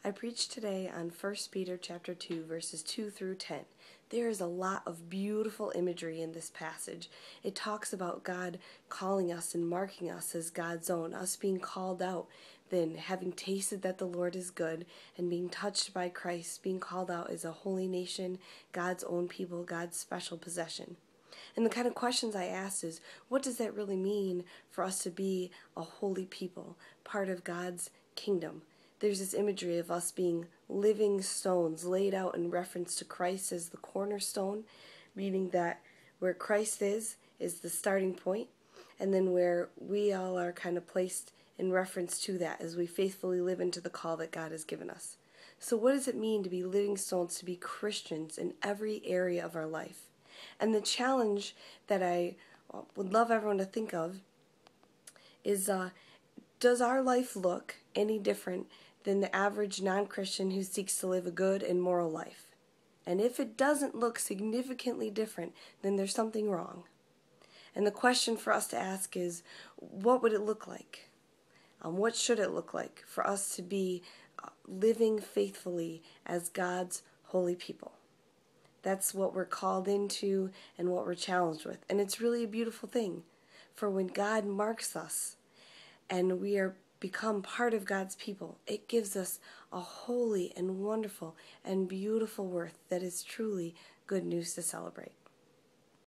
I preached today on 1 Peter chapter 2 verses 2 through 10. There is a lot of beautiful imagery in this passage. It talks about God calling us and marking us as God's own, us being called out, then having tasted that the Lord is good and being touched by Christ, being called out as a holy nation, God's own people, God's special possession. And the kind of questions I asked is, what does that really mean for us to be a holy people, part of God's kingdom? There's this imagery of us being living stones laid out in reference to Christ as the cornerstone, meaning that where Christ is the starting point, and then where we all are kind of placed in reference to that as we faithfully live into the call that God has given us. So what does it mean to be living stones, to be Christians in every area of our life? And the challenge that I would love everyone to think of is, does our life look any different than the average non-Christian who seeks to live a good and moral life? And if it doesn't look significantly different, then there's something wrong. And the question for us to ask is, what would it look like? What should it look like for us to be living faithfully as God's holy people? That's what we're called into and what we're challenged with. And it's really a beautiful thing. For when God marks us and we are become part of God's people, it gives us a holy and wonderful and beautiful worth that is truly good news to celebrate.